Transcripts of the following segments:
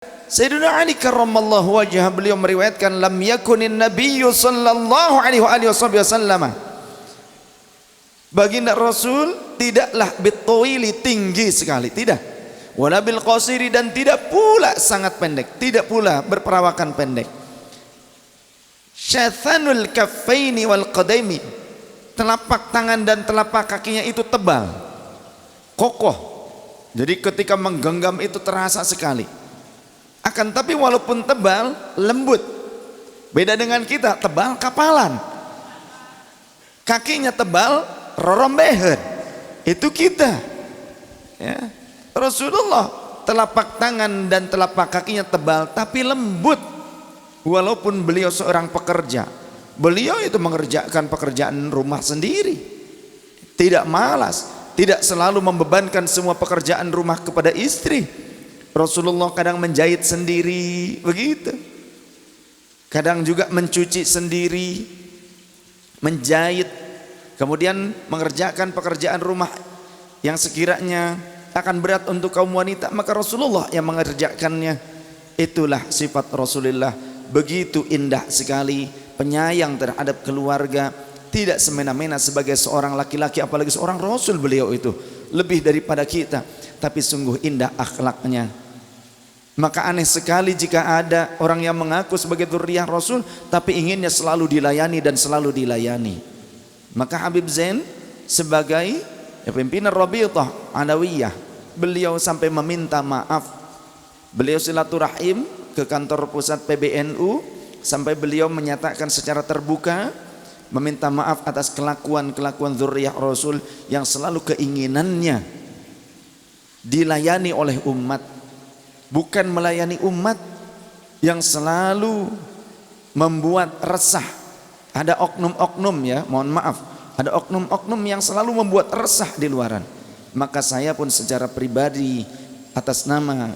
Sayyidina Ali karramallahu wajhah, beliau meriwayatkan lam yakunin nabiyyu sallallahu alaihi wasallam, baginda Rasul tidaklah bitawili tinggi sekali, tidak, wala bil qasiri dan tidak pula sangat pendek, tidak pula berperawakan pendek. Syathanul kaffaini wal qadaimi, telapak tangan dan telapak kakinya itu tebal, kokoh, jadi ketika menggenggam itu terasa sekali. Akan tapi walaupun tebal, lembut. Beda dengan kita, tebal kapalan. Kakinya tebal, rorombeher. Itu kita. Ya. Rasulullah telapak tangan dan telapak kakinya tebal tapi lembut. Walaupun beliau seorang pekerja, beliau itu mengerjakan pekerjaan rumah sendiri. Tidak malas, tidak selalu membebankan semua pekerjaan rumah kepada istri. Rasulullah kadang menjahit sendiri, begitu. Kadang juga mencuci sendiri, menjahit, kemudian mengerjakan pekerjaan rumah yang sekiranya akan berat untuk kaum wanita, maka Rasulullah yang mengerjakannya. Itulah sifat Rasulullah, begitu indah sekali, penyayang terhadap keluarga, tidak semena-mena sebagai seorang laki-laki, apalagi seorang Rasul. Beliau itu lebih daripada kita, tapi sungguh indah akhlaknya. Maka aneh sekali jika ada orang yang mengaku sebagai dzurriyyah Rasul tapi inginnya selalu dilayani dan selalu dilayani. Maka Habib Zain sebagai pimpinan Rabithah Alawiyah, beliau sampai meminta maaf. Beliau silaturahim ke kantor pusat PBNU sampai beliau menyatakan secara terbuka meminta maaf atas kelakuan-kelakuan dzurriyyah Rasul yang selalu keinginannya dilayani oleh umat, bukan melayani umat, yang selalu membuat resah. Ada oknum-oknum, ya, mohon maaf, ada oknum-oknum yang selalu membuat resah di luaran. Maka saya pun secara pribadi atas nama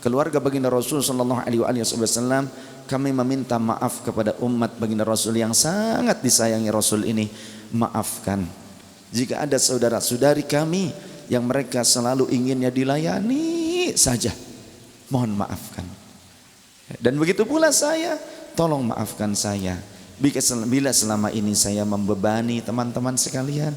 keluarga baginda Rasul sallallahu alaihi wasallam, kami meminta maaf kepada umat baginda Rasul yang sangat disayangi Rasul ini. Maafkan jika ada saudara-saudari kami yang mereka selalu inginnya dilayani saja, mohon maafkan. Dan begitu pula saya, tolong maafkan saya bila selama ini saya membebani teman-teman sekalian,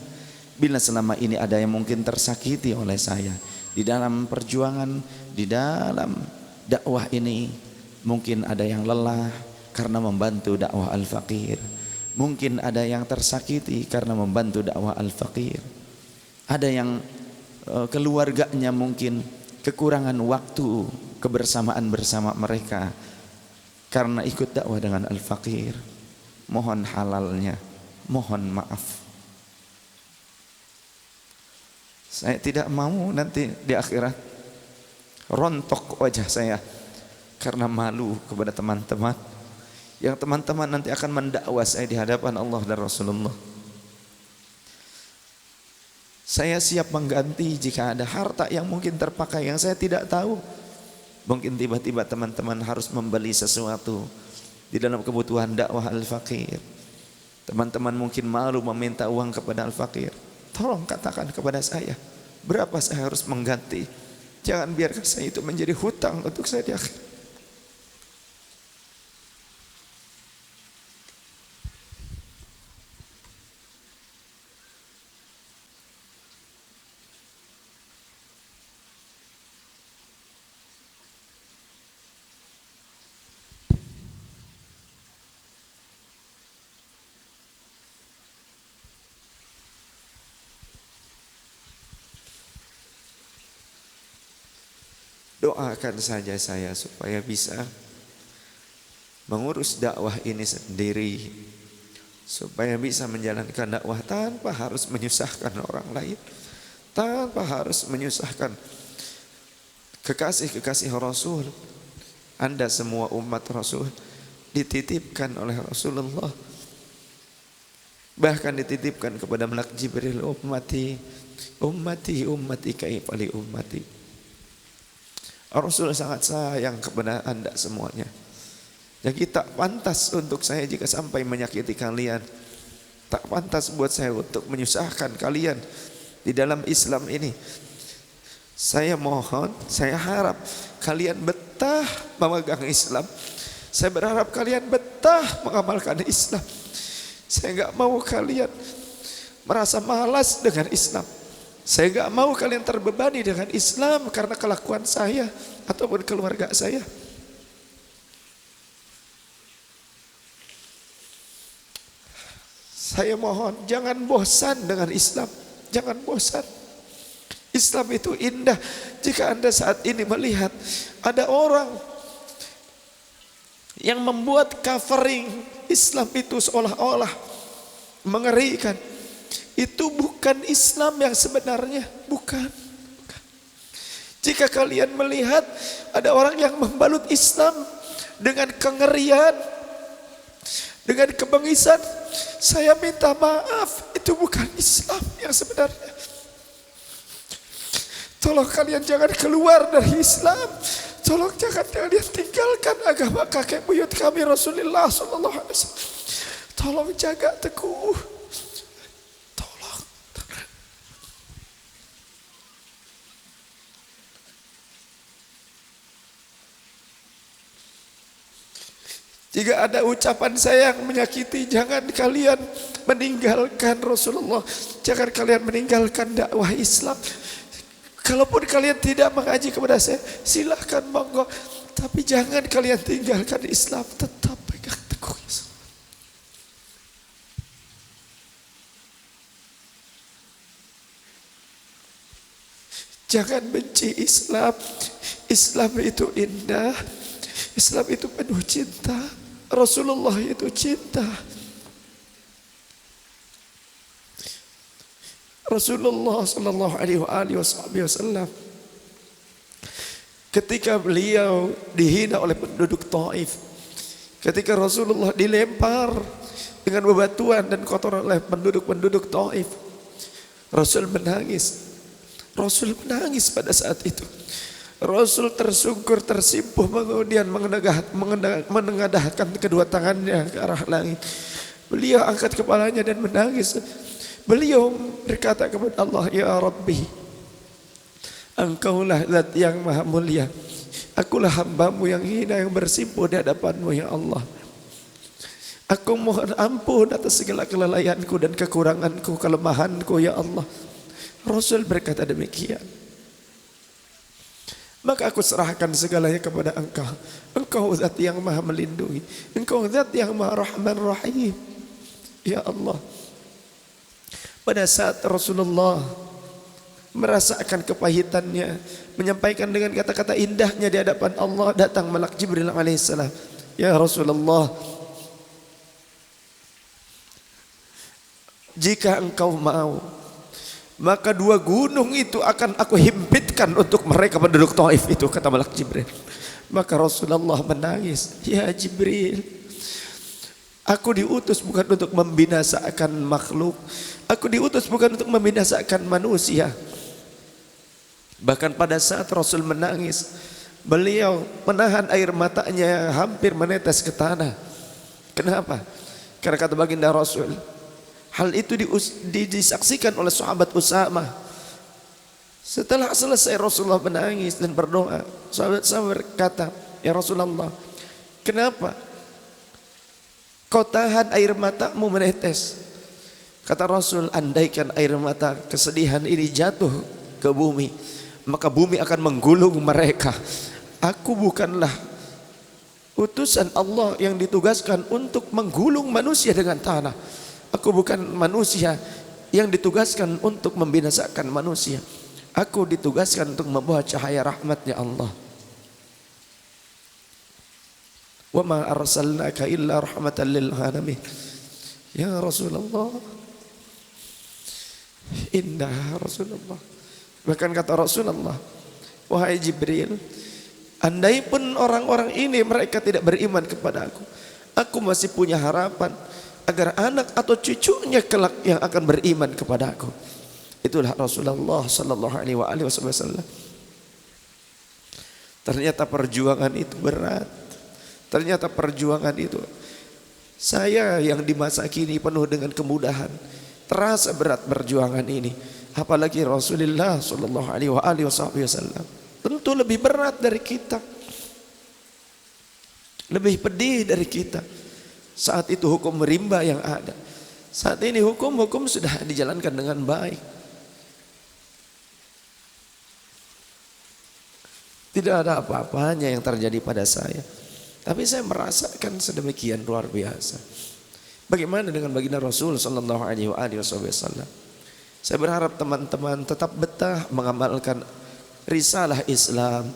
bila selama ini ada yang mungkin tersakiti oleh saya di dalam perjuangan, di dalam dakwah ini. Mungkin ada yang lelah karena membantu dakwah Al-Faqir, mungkin ada yang tersakiti karena membantu dakwah Al-Faqir, ada yang keluarganya mungkin kekurangan waktu kebersamaan bersama mereka karena ikut dakwah dengan Al-Faqir. Mohon halalnya, mohon maaf. Saya tidak mau nanti di akhirat rontok wajah saya karena malu kepada teman-teman, yang teman-teman nanti akan mendakwa saya di hadapan Allah dan Rasulullah. Saya siap mengganti jika ada harta yang mungkin terpakai yang saya tidak tahu. Mungkin tiba-tiba teman-teman harus membeli sesuatu di dalam kebutuhan dakwah Al-Faqir. Teman-teman mungkin malu meminta uang kepada Al-Faqir. Tolong katakan kepada saya, berapa saya harus mengganti. Jangan biarkan saya itu menjadi hutang untuk saya di akhirat. Doakan saja saya supaya bisa mengurus dakwah ini sendiri, supaya bisa menjalankan dakwah tanpa harus menyusahkan orang lain, tanpa harus menyusahkan kekasih-kekasih Rasul. Anda semua umat Rasul dititipkan oleh Rasulullah, bahkan dititipkan kepada Malak Jibril, ummati ummati ummati kaifali ummati. Rasul sangat sayang kepada anda semuanya. Jadi tak pantas untuk saya jika sampai menyakiti kalian. Tak pantas buat saya untuk menyusahkan kalian di dalam Islam ini. Saya mohon, saya harap kalian betul betah memegang Islam. Saya berharap kalian betah mengamalkan Islam. Saya enggak mau kalian merasa malas dengan Islam. Saya enggak mau kalian terbebani dengan Islam karena kelakuan saya ataupun keluarga saya. Saya mohon jangan bosan dengan Islam. Jangan bosan. Islam itu indah. Jika Anda saat ini melihat ada orang yang membuat covering Islam itu seolah-olah mengerikan, itu bukan Islam yang sebenarnya. Bukan. Jika kalian melihat ada orang yang membalut Islam dengan kengerian, dengan kebengisan, saya minta maaf, itu bukan Islam yang sebenarnya. Tolong kalian jangan keluar dari Islam. Tolong jangan kalian tinggalkan agama kakek buyut kami Rasulullah SAW. Tolong jaga teguh. Tolong. Jika ada ucapan saya yang menyakiti, jangan kalian meninggalkan Rasulullah. Jangan kalian meninggalkan dakwah Islam. Kalaupun kalian tidak mengaji kepada saya, silahkan monggo. Tapi jangan kalian tinggalkan Islam. Tetap pegang teguh Islam. Jangan benci Islam. Islam itu indah. Islam itu penuh cinta. Rasulullah itu cinta. Rasulullah sallallahu alaihi wasallam ketika beliau dihina oleh penduduk Taif, ketika Rasulullah dilempar dengan bebatuan dan kotoran oleh penduduk Taif, Rasul menangis. Rasul menangis pada saat itu. Rasul tersungkur, tersimpuh, kemudian menengadahkan kedua tangannya ke arah langit. Beliau angkat kepalanya dan menangis. Beliau berkata kepada Allah, Ya Rabbi, Engkaulah zat yang maha mulia. Akulah hambamu yang hina, yang bersimpuh di hadapanmu ya Allah. Aku mohon ampun atas segala kelalaianku dan kekuranganku, kelemahanku ya Allah. Rasul berkata demikian. Maka aku serahkan segalanya kepada Engkau. Engkau zat yang maha melindungi. Engkau zat yang maha rahman rahim. Ya Allah. Pada saat Rasulullah merasakan kepahitannya, menyampaikan dengan kata-kata indahnya di hadapan Allah, datang malak Jibril alaihissalam. Ya Rasulullah, jika engkau mau, maka dua gunung itu akan aku himpitkan untuk mereka penduduk Taif itu, kata malak Jibril. Maka Rasulullah menangis. Ya Jibril, aku diutus bukan untuk membinasakan makhluk. Aku diutus bukan untuk membinasakan manusia. Bahkan pada saat Rasul menangis, beliau menahan air matanya yang hampir menetes ke tanah. Kenapa? Karena kata baginda Rasul, hal itu disaksikan oleh sahabat Usamah. Setelah selesai Rasulullah menangis dan berdoa, sahabat berkata, Ya Rasulullah, kenapa kau tahan air matamu menetes? Kata Rasul, andaikan air mata kesedihan ini jatuh ke bumi, maka bumi akan menggulung mereka. Aku bukanlah utusan Allah yang ditugaskan untuk menggulung manusia dengan tanah. Aku bukan manusia yang ditugaskan untuk membinasakan manusia. Aku ditugaskan untuk membawa cahaya rahmatnya Allah. Wa ma arsalnaka illa rahmatan lil alamin. Ya Rasulullah, indah Rasulullah. Bahkan kata Rasulullah, wahai Jibril, andai pun orang-orang ini mereka tidak beriman kepada aku masih punya harapan agar anak atau cucunya kelak yang akan beriman kepada aku. Itulah Rasulullah sallallahu alaihi wasallam. Ternyata perjuangan itu berat. Ternyata perjuangan itu, saya yang di masa kini penuh dengan kemudahan, terasa berat perjuangan ini. Apalagi Rasulullah sallallahu alaihi wasallam tentu lebih berat dari kita. lebih pedih dari kita. Saat itu hukum rimba yang ada. Saat ini hukum sudah dijalankan dengan baik. Tidak ada apa-apanya yang terjadi pada saya. Tapi saya merasakan sedemikian luar biasa. Bagaimana dengan baginda Rasul sallallahu alaihi wasallam? Saya berharap teman-teman tetap betah mengamalkan risalah Islam.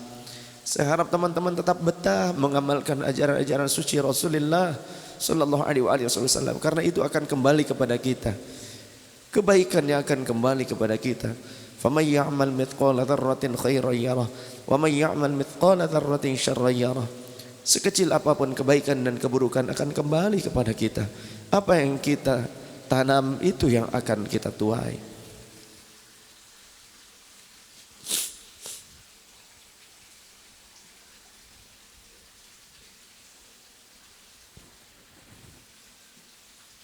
Saya harap teman-teman tetap betah mengamalkan ajaran-ajaran suci Rasulullah sallallahu alaihi wasallam, karena itu akan kembali kepada kita. Kebaikannya akan kembali kepada kita. Faman ya'mal mithqala dzarratin khairan yarah wa man ya'mal mithqala dzarratin syarran yarah. Sekecil apapun kebaikan dan keburukan akan kembali kepada kita. Apa yang kita tanam itu yang akan kita tuai.